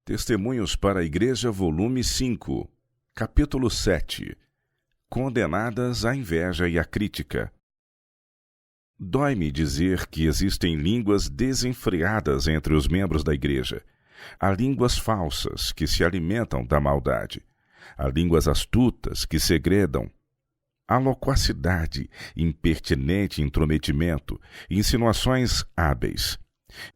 Testemunhos para a Igreja, volume 5, capítulo 7. Condenadas à inveja e à crítica. Dói-me dizer que existem línguas desenfreadas entre os membros da Igreja. Há línguas falsas que se alimentam da maldade. Há línguas astutas que segredam. Há loquacidade, impertinente intrometimento, insinuações hábeis.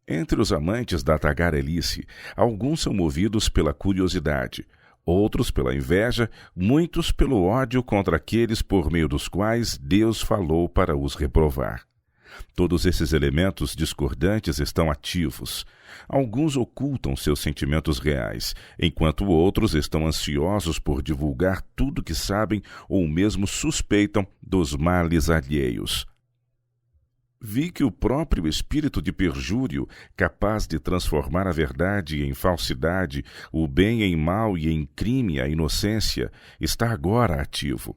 Entre os amantes da tagarelice, alguns são movidos pela curiosidade, outros pela inveja, muitos pelo ódio contra aqueles por meio dos quais Deus falou para os reprovar. Todos esses elementos discordantes estão ativos. Alguns ocultam seus sentimentos reais, enquanto outros estão ansiosos por divulgar tudo que sabem ou mesmo suspeitam dos males alheios. Vi que o próprio espírito de perjúrio, capaz de transformar a verdade em falsidade, o bem em mal e em crime a inocência, está agora ativo.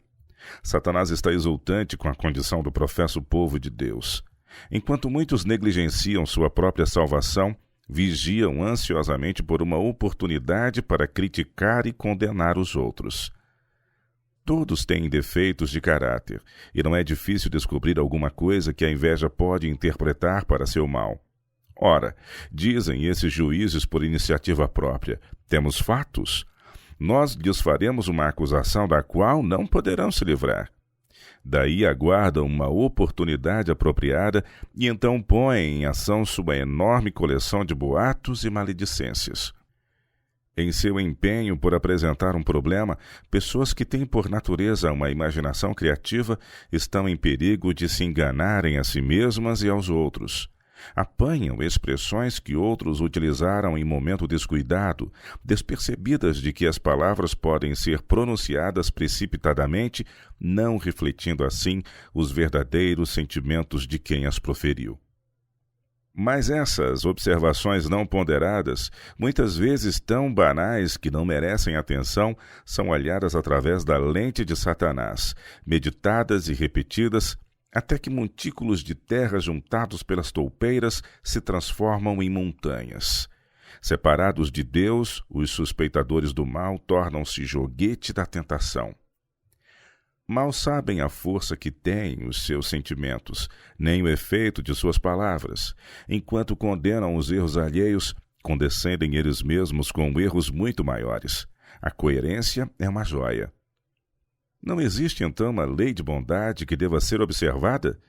Satanás está exultante com a condição do professo povo de Deus. Enquanto muitos negligenciam sua própria salvação, vigiam ansiosamente por uma oportunidade para criticar e condenar os outros. Todos têm defeitos de caráter, e não é difícil descobrir alguma coisa que a inveja pode interpretar para seu mal. Ora, dizem esses juízes por iniciativa própria, temos fatos. Nós lhes faremos uma acusação da qual não poderão se livrar. Daí aguardam uma oportunidade apropriada e então põem em ação sua enorme coleção de boatos e maledicências. Em seu empenho por apresentar um problema, pessoas que têm por natureza uma imaginação criativa estão em perigo de se enganarem a si mesmas e aos outros. Apanham expressões que outros utilizaram em momento descuidado, despercebidas de que as palavras podem ser pronunciadas precipitadamente, não refletindo assim os verdadeiros sentimentos de quem as proferiu. Mas essas observações não ponderadas, muitas vezes tão banais que não merecem atenção, são olhadas através da lente de Satanás, meditadas e repetidas, até que montículos de terra juntados pelas toupeiras se transformam em montanhas. Separados de Deus, os suspeitadores do mal tornam-se joguete da tentação. Mal sabem a força que têm os seus sentimentos, nem o efeito de suas palavras. Enquanto condenam os erros alheios, condescendem eles mesmos com erros muito maiores. A coerência é uma joia. Não existe, então, uma lei de bondade que deva ser observada?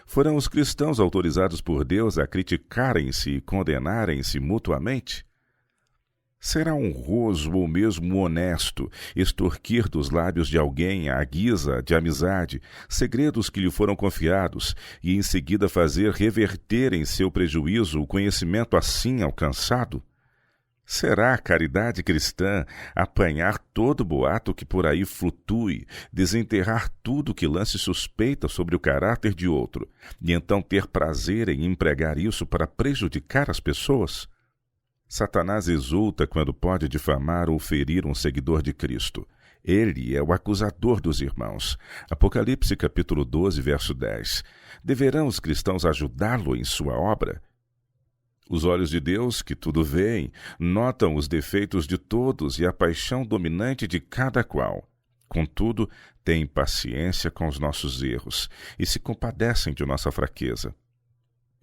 Foram os cristãos autorizados por Deus a criticarem-se e condenarem-se mutuamente? Será honroso ou mesmo honesto extorquir dos lábios de alguém à guisa de amizade segredos que lhe foram confiados e em seguida fazer reverter em seu prejuízo o conhecimento assim alcançado? Será caridade cristã apanhar todo boato que por aí flutue, desenterrar tudo que lance suspeita sobre o caráter de outro, e então ter prazer em empregar isso para prejudicar as pessoas? Satanás exulta quando pode difamar ou ferir um seguidor de Cristo. Ele é o acusador dos irmãos. Apocalipse capítulo 12, verso 10. Deverão os cristãos ajudá-lo em sua obra? Os olhos de Deus, que tudo veem, notam os defeitos de todos e a paixão dominante de cada qual. Contudo, têm paciência com os nossos erros e se compadecem de nossa fraqueza.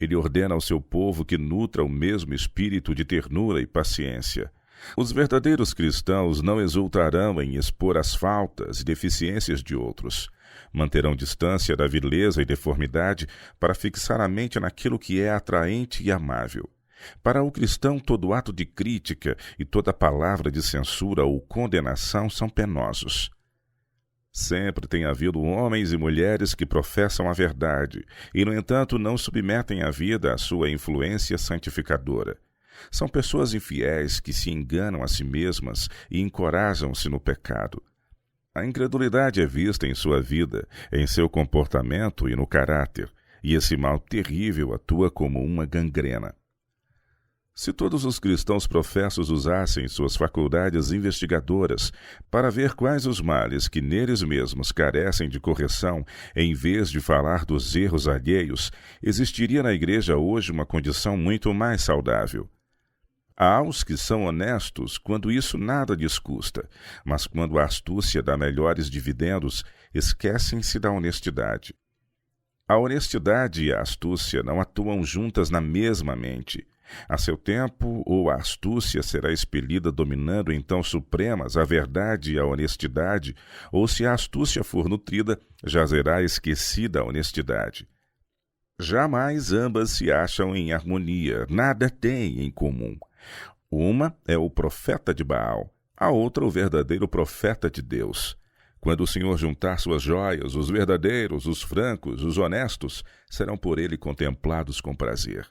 Ele ordena ao seu povo que nutra o mesmo espírito de ternura e paciência. Os verdadeiros cristãos não exultarão em expor as faltas e deficiências de outros. Manterão distância da vileza e deformidade para fixar a mente naquilo que é atraente e amável. Para o cristão, todo ato de crítica e toda palavra de censura ou condenação são penosos. Sempre tem havido homens e mulheres que professam a verdade e, no entanto, não submetem a vida à sua influência santificadora. São pessoas infiéis que se enganam a si mesmas e encorajam-se no pecado. A incredulidade é vista em sua vida, em seu comportamento e no caráter, e esse mal terrível atua como uma gangrena. Se todos os cristãos professos usassem suas faculdades investigadoras para ver quais os males que neles mesmos carecem de correção, em vez de falar dos erros alheios, existiria na igreja hoje uma condição muito mais saudável. Há os que são honestos quando isso nada lhes custa, mas quando a astúcia dá melhores dividendos, esquecem-se da honestidade. A honestidade e a astúcia não atuam juntas na mesma mente. A seu tempo, ou a astúcia será expelida dominando então supremas a verdade e a honestidade, ou se a astúcia for nutrida, jazerá esquecida a honestidade. Jamais ambas se acham em harmonia, nada têm em comum. Uma é o profeta de Baal, a outra o verdadeiro profeta de Deus. Quando o Senhor juntar suas joias, os verdadeiros, os francos, os honestos, serão por ele contemplados com prazer.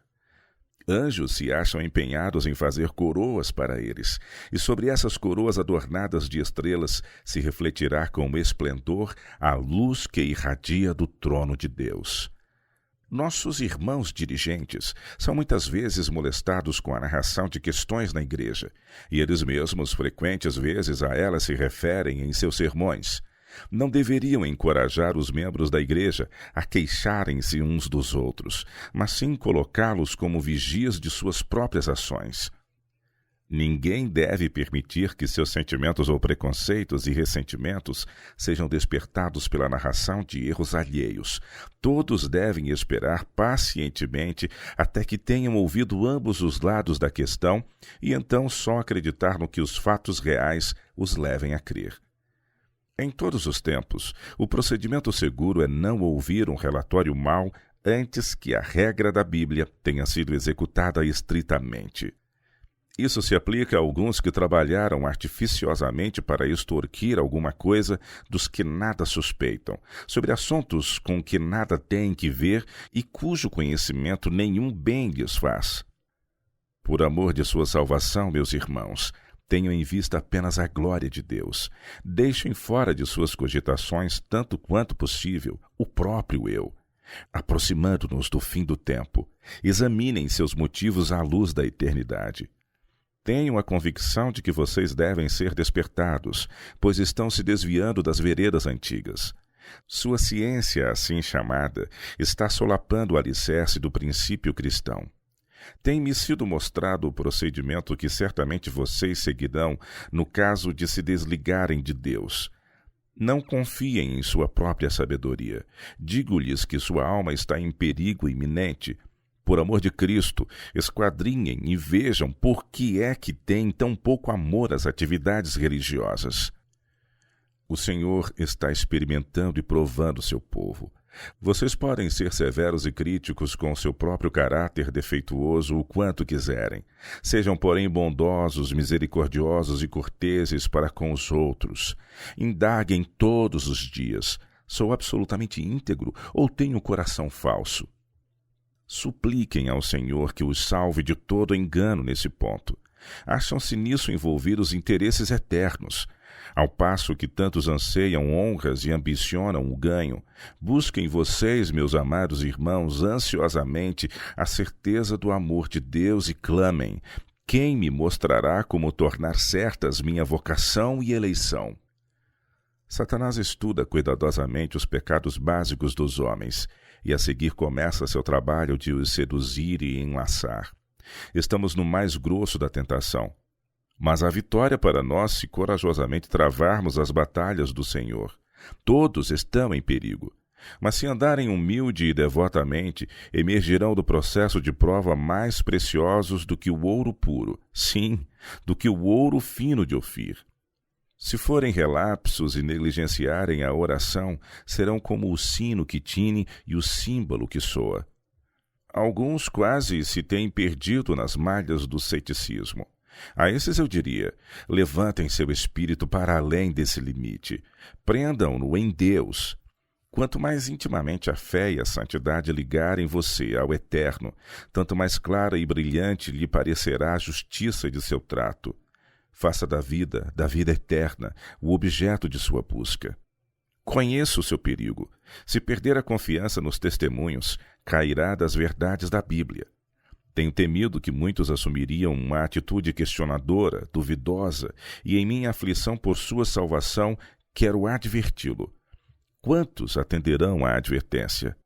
Anjos se acham empenhados em fazer coroas para eles, e sobre essas coroas adornadas de estrelas se refletirá com esplendor a luz que irradia do trono de Deus. Nossos irmãos dirigentes são muitas vezes molestados com a narração de questões na igreja, e eles mesmos frequentes vezes a elas se referem em seus sermões. Não deveriam encorajar os membros da igreja a queixarem-se uns dos outros, mas sim colocá-los como vigias de suas próprias ações. Ninguém deve permitir que seus sentimentos ou preconceitos e ressentimentos sejam despertados pela narração de erros alheios. Todos devem esperar pacientemente até que tenham ouvido ambos os lados da questão e então só acreditar no que os fatos reais os levem a crer. Em todos os tempos, o procedimento seguro é não ouvir um relatório mau antes que a regra da Bíblia tenha sido executada estritamente. Isso se aplica a alguns que trabalharam artificiosamente para extorquir alguma coisa dos que nada suspeitam, sobre assuntos com que nada têm que ver e cujo conhecimento nenhum bem lhes faz. Por amor de sua salvação, meus irmãos, tenham em vista apenas a glória de Deus. Deixem fora de suas cogitações, tanto quanto possível, o próprio eu. Aproximando-nos do fim do tempo, examinem seus motivos à luz da eternidade. Tenham a convicção de que vocês devem ser despertados, pois estão se desviando das veredas antigas. Sua ciência, assim chamada, está solapando o alicerce do princípio cristão. Tem-me sido mostrado o procedimento que certamente vocês seguirão no caso de se desligarem de Deus. Não confiem em sua própria sabedoria. Digo-lhes que sua alma está em perigo iminente. Por amor de Cristo, esquadrinhem e vejam por que é que têm tão pouco amor às atividades religiosas. O Senhor está experimentando e provando seu povo. Vocês podem ser severos e críticos com seu próprio caráter defeituoso o quanto quiserem. Sejam, porém, bondosos, misericordiosos e corteses para com os outros. Indaguem todos os dias: sou absolutamente íntegro ou tenho coração falso? Supliquem ao Senhor que os salve de todo engano nesse ponto. Acham-se nisso envolvidos interesses eternos. Ao passo que tantos anseiam honras e ambicionam o ganho, busquem vocês, meus amados irmãos, ansiosamente a certeza do amor de Deus e clamem: quem me mostrará como tornar certas minha vocação e eleição? Satanás estuda cuidadosamente os pecados básicos dos homens, e a seguir começa seu trabalho de os seduzir e enlaçar. Estamos no mais grosso da tentação. Mas a vitória para nós se corajosamente travarmos as batalhas do Senhor. Todos estão em perigo. Mas se andarem humilde e devotamente, emergirão do processo de prova mais preciosos do que o ouro puro, sim, do que o ouro fino de Ofir. Se forem relapsos e negligenciarem a oração, serão como o sino que tine e o símbolo que soa. Alguns quase se têm perdido nas malhas do ceticismo. A esses eu diria: levantem seu espírito para além desse limite. Prendam-no em Deus. Quanto mais intimamente a fé e a santidade ligarem você ao Eterno, tanto mais clara e brilhante lhe parecerá a justiça de seu trato. Faça da vida eterna, o objeto de sua busca. Conheça o seu perigo. Se perder a confiança nos testemunhos, cairá das verdades da Bíblia. Tenho temido que muitos assumiriam uma atitude questionadora, duvidosa, e em minha aflição por sua salvação, quero adverti-lo. Quantos atenderão à advertência?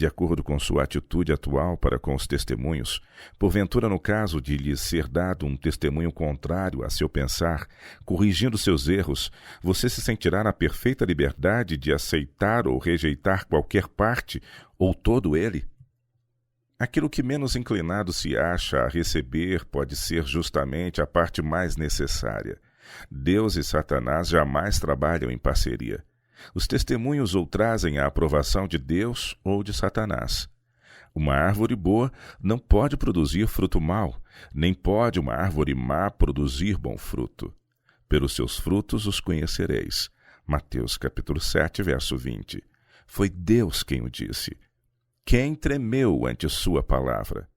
de acordo com sua atitude atual para com os testemunhos, porventura no caso de lhes ser dado um testemunho contrário a seu pensar, corrigindo seus erros, você se sentirá na perfeita liberdade de aceitar ou rejeitar qualquer parte ou todo ele? Aquilo que menos inclinado se acha a receber pode ser justamente a parte mais necessária. Deus e Satanás jamais trabalham em parceria. Os testemunhos ou trazem a aprovação de Deus ou de Satanás. Uma árvore boa não pode produzir fruto mau, nem pode uma árvore má produzir bom fruto. Pelos seus frutos os conhecereis. Mateus capítulo 7, verso 20. Foi Deus quem o disse. Quem tremeu ante sua palavra?